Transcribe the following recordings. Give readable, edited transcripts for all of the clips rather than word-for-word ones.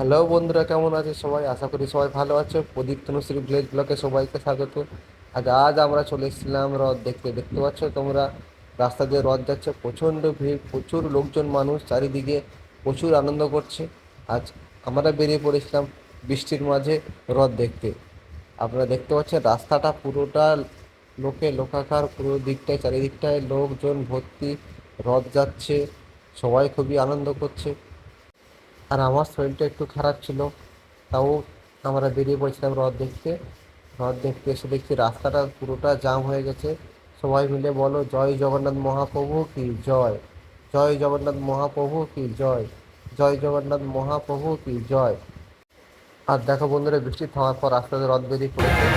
Hello বন্ধুরা, কেমন আছে সবাই? আশা করি সবাই ভালো আছে। প্রদীপ তনুশ্রী ভিলেজ ব্লকে সবাইকে স্বাগত। আজ আমরা চলে এসেছিলাম রথ দেখতে। দেখতে পাচ্ছ তোমরা, রাস্তা দিয়ে রথ যাচ্ছে, প্রচণ্ড ভিড়, প্রচুর লোকজন, মানুষ চারিদিকে, প্রচুর আনন্দ করছে। আজ আমরা বেরিয়ে পড়েছিলাম বৃষ্টির মাঝে রথ দেখতে। আপনারা দেখতে পাচ্ছেন রাস্তাটা পুরোটা লোকে লোকাকার, পুরো দিকটায় চারিদিকটায় লোকজন ভর্তি। রথ যাচ্ছে, সবাই খুবই আনন্দ করছে। আর আমার শরীরটা একটু খারাপ ছিল, তাও আমরা বেরিয়ে পড়েছিলাম রথ দেখতে। রথ দেখতে এসে দেখছি রাস্তাটা পুরোটা জাম হয়ে গেছে। সবাই মিলে বলো, জয় জগন্নাথ মহাপ্রভু কি জয়, জয় জগন্নাথ মহাপ্রভু কি জয়, জয় জগন্নাথ মহাপ্রভু কি জয়। আর দেখো বন্ধুরা, বৃষ্টি থামার পর রাস্তাতে রথ বেরিয়ে পড়েছে।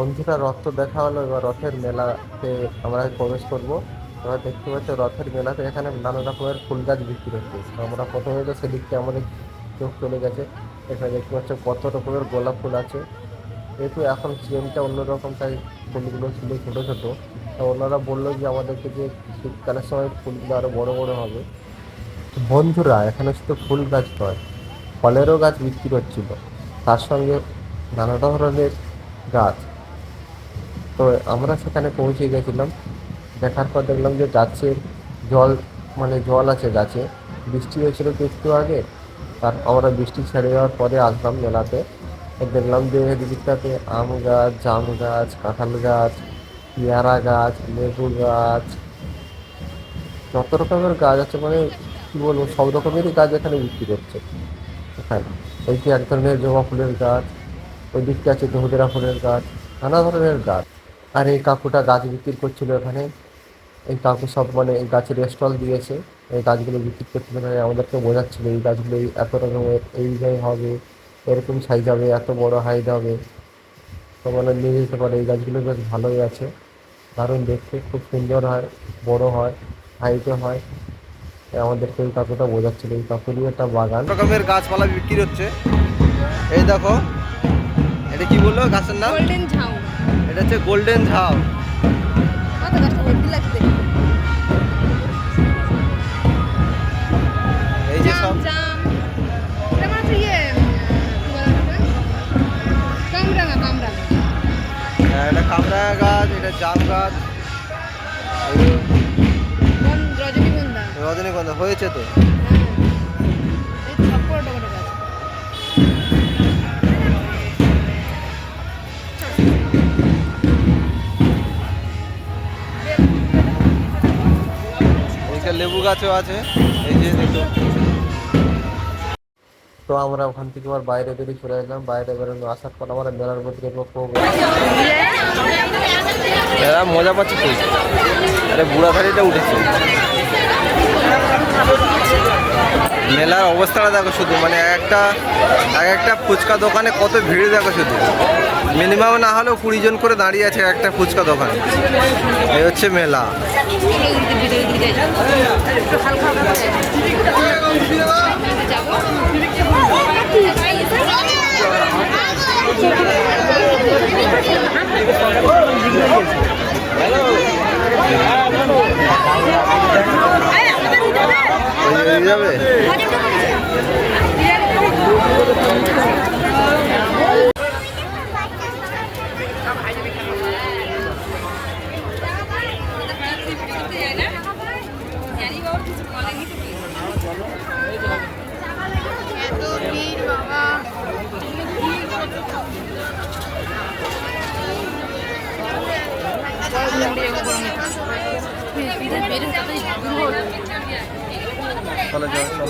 বন্ধুরা, রথ তো দেখা হলো, এবার রথের মেলাতে আমরা প্রবেশ করবো। এবার দেখতে পাচ্ছি রথের মেলাতে এখানে নানা রকমের ফুল গাছ বিক্রি হচ্ছে। তো আমরা প্রথমে তো সেদিকটা আমাদের চোখ চলে গেছে। এখানে দেখতে পাচ্ছি কত রকমের গোলাপ ফুল আছে। যেহেতু এখন সিজনটা অন্যরকম, তাই ফুলগুলো ছিল ছোটো ছোটো। তো ওনারা বললো যে আমাদেরকে যে শীতকালের সময় ফুলগুলো আরও বড় বড় হবে। বন্ধুরা, এখানে শুধু ফুল গাছ নয়, ফলেরও গাছ বিক্রি হচ্ছিল, তার সঙ্গে নানা ধরনের গাছ। তো আমরা সেখানে পৌঁছে গেছিলাম। দেখার পর দেখলাম যে গাছের জল, মানে জল আছে গাছে। বৃষ্টি হয়েছিল তো একটু আগে, তার আমরা বৃষ্টি ছেড়ে যাওয়ার পরে আসলাম মেলাতে। দেখলাম যে দিকটাতে আম গাছ, জাম গাছ, কাঁঠাল গাছ, পেয়ারা গাছ, লেবু গাছ, যত রকমের গাছ আছে, মানে কী বলবো, সব রকমেরই গাছ এখানে বিক্রি করছে। এখানে এই যে এক ধরনের জবা ফুলের গাছ, ওই দিকটা আছে ধুতরা ফুলের গাছ, নানা ধরনের গাছ। আর এই কাকুটা গাছ বিক্রি করছিল এখানে। এই কাকু সব, মানে এই গাছের স্টল দিয়েছে, এই গাছগুলো বিক্রি করছিল, মানে আমাদেরকে বোঝাচ্ছিল এই গাছগুলো এত রকমের, এইটাই হবে, এরকম সাইজ হবে, এত বড় হাইট হবে। তো মানে নিয়ে যেতে পারে। এই গাছগুলো বেশ ভালোই আছে, দারুণ দেখতে, খুব সুন্দর হয়, বড় হয়, হাইটও হয়। আমাদেরকে এই কাকুটা বোঝাচ্ছিল। এই কাকুরই একটা বাগান, রকমের গাছপালা বিক্রি হচ্ছে। এই দেখো, এটা কি বললো গাছের নাম? গোল্ডেন ঝাউ। এটা হচ্ছে গোল্ডেন ঝাউ। কত গাছটা হেভি লাগছে দেখতে। এই যে সব জাম এটা মানে হচ্ছে ইয়ে কি বলে ওটাকে? পেয়ারা গাছ, এটা জাম গাছ, রজনীগন্ধা। রজনীগন্ধা হয়েছে তো। হ্যাঁ, এই সব করে ডবল গাছ। এইটা লেবু গাছও আছে, এই যে দেখো। তো আমরা ওখান থেকে আবার বাইরে বেরিয়ে চলে এলাম। বাইরে বেরোনো আসার পর আমরা মেলার মধ্যে এরা মজা পাচ্ছে খুব। আরে বুড়া থালিটা উঠেছে। মেলার অবস্থাটা দেখো শুধু, মানে এক একটা ফুচকা দোকানে কত ভিড় দেখো শুধু। মিনিমাম না হলেও 20 জন করে দাঁড়িয়ে আছে একটা ফুচকা দোকানে। এই হচ্ছে মেলা। যাবে চলো চলো।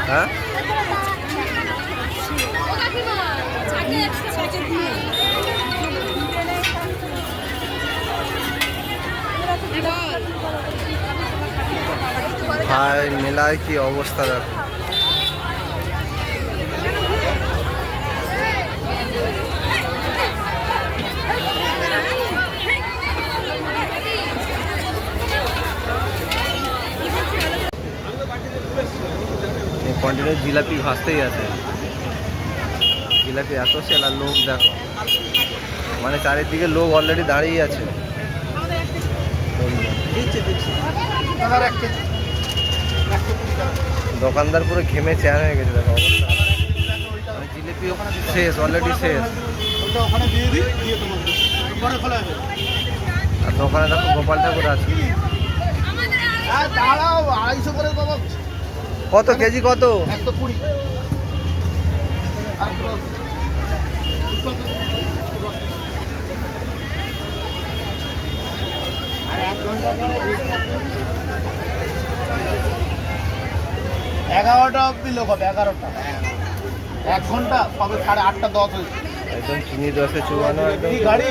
হ্যাঁ ভাই, মেলায় কি অবস্থা দেখো। কন্টিনিউ জিলাপি ভাসতেই আছে। জিলাপি এত সেল, আর লোক দেখো, মানে চারিদিকে লোক অলরেডি দাঁড়িয়ে আছে। দোকানদার পুরো ঘেমে চেয়ার হয়ে গেছে দেখো অবস্থা। মানে জিলিপি শেষ, অলরেডি শেষ। আর দোকানে দেখো গোপাল ঠাকুর আছে। কত কেজি কত? 120। এগারোটা অব্দি লোক হবে, 11টা 1 ঘন্টা পাবে, 8:30 10 হয়েছে। একদম চিনি রসে চুয়ানো একদম। কি গাড়ি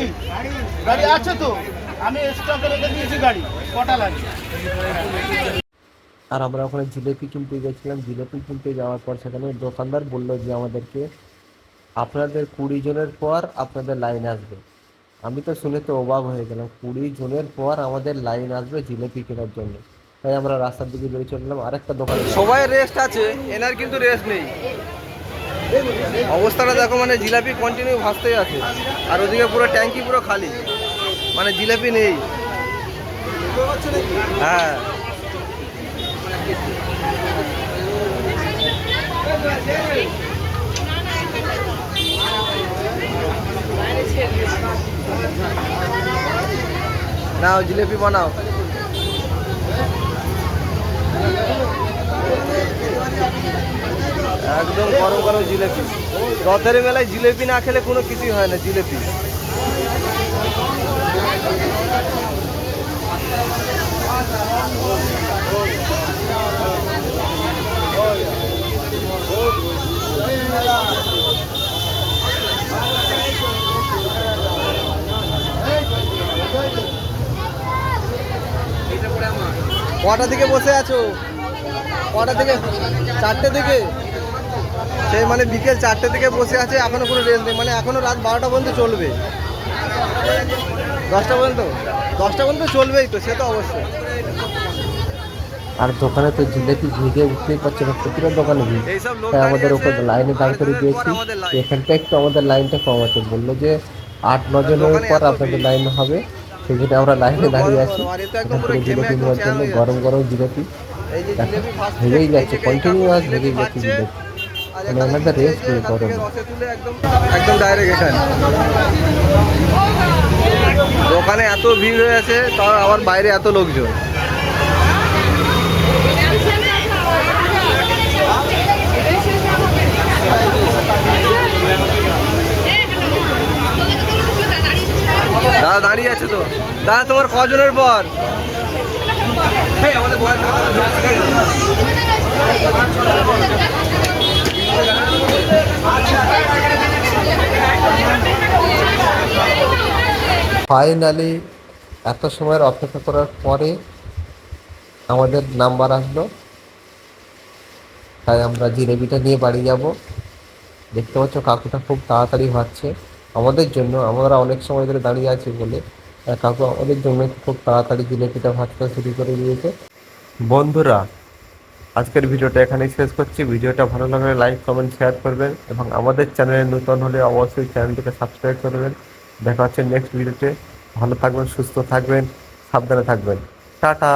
গাড়ি আছে তো, আমি স্টকে রেখে দিয়েছি গাড়ি, কটা লাগে। আর আমরা ওখানে জিলিপি কিনতে গেছিলাম। জিলিপি কিনতে যাওয়ার পর সেখানে দোকানদার বললো যে আমাদেরকে আপনাদের 20 জনের পর আপনাদের লাইন আসবে। আমি তো শুনে তো অবাক হয়ে গেলাম, 20 জনের পর আমাদের লাইন আসবে জিলিপি কেনার জন্য। তাই আমরা রাস্তার দিকে বেরিয়ে চললাম আরেকটা দোকানে। সবাই রেস্ট আছে, এনার কিন্তু রেস্ট নেই। অবস্থাটা দেখো, মানে জিলাপি কন্টিনিউ ভাসতেই আছে, আর ওদিকে পুরো ট্যাঙ্কি পুরো খালি, মানে জিলাপি নেই। হ্যাঁ নাও জিলিপি বানাও। একদম গরম গরম জিলিপি। রথের মেলায় জিলিপি না খেলে কোনো কিছুই হয় না। জিলিপি কটা থেকে বসে আছো? কটা থেকে? 4টে থেকে। সেই মানে বিকেল 4টে থেকে বসে আছে, এখনো কোনো রেস্ট নেই। মানে এখনো রাত 12টা পর্যন্ত চলবে, 10টা পর্যন্ত। 10টা পর্যন্ত চলবেই তো, সে তো অবশ্যই। আর দোকানে তো জিলেপি ভিড়ে উঠতেই পারছে না, প্রতিটা দোকানে ভিড়। এইসব লোক তাই দাঁড়িয়ে আমাদের আছে, ওপর লাইনে দাঁড় করে আরেকজনের পর দিয়েছি। আমাদের লাইন। এখানটা একটু আমাদের লাইনটা কম আছে, বললো যে 8-9 জনের দোকানে পর এত আপনাদের ভিড়। লাইন হবে। সেখানে আমরা লাইনে পুরো দাঁড়িয়ে গরম আছি গরম, আর এ তো একদম এখান পুরো থেকে ঘেমে জিলেপি একদম নেওয়ার শেষ জন্য। হয়ে গরম যাচ্ছে। গরম জিলেপি এই যে দেখো, জিলেপি ভাসছে, ভেঙেই এই যাচ্ছে, যে এই কাকু কন্টিনিউয়াস জিলেপি ভেঙেই যাচ্ছে ভাজছে, জিলেপি। আর মানে এখানে ওনাদের দিচ্ছে এই রেস্ট যে নেই এখান থেকে গরমে। রসে তুলে একদম একদম ডাইরেক্ট এখানে। দোকানে এত ভিড় হয়ে আছে, তাও আবার বাইরে এত লোকজন। দাদা দাঁড়িয়ে আছে তো। দাদা তোমার কজনের পর? ফাইনালি এত সময়ের অপেক্ষা করার পরে আমাদের নাম্বার আসলো। তাই আমরা জিলেবিটা নিয়ে বাড়ি যাব। দেখতে পাচ্ছ কাকুটা খুব তাড়াতাড়ি ভাজছে আমাদের জন্য, আমরা অনেক সময় ধরে দাঁড়িয়ে আছি বলে কাকু আমাদের জন্য খুব তাড়াতাড়ি জিলেপিটা ভাজতে শুরু করে দিয়েছে। বন্ধুরা, আজকের ভিডিওটা এখানেই শেষ করছি। ভিডিওটা ভালো লাগলে লাইক কমেন্ট শেয়ার করবেন এবং আমাদের চ্যানেলে নতুন হলে অবশ্যই চ্যানেলটিকে সাবস্ক্রাইব করবেন। দেখা হচ্ছে নেক্সট ভিডিওতে। ভালো থাকবেন, সুস্থ থাকবেন, সাবধানে থাকবেন। টাটা।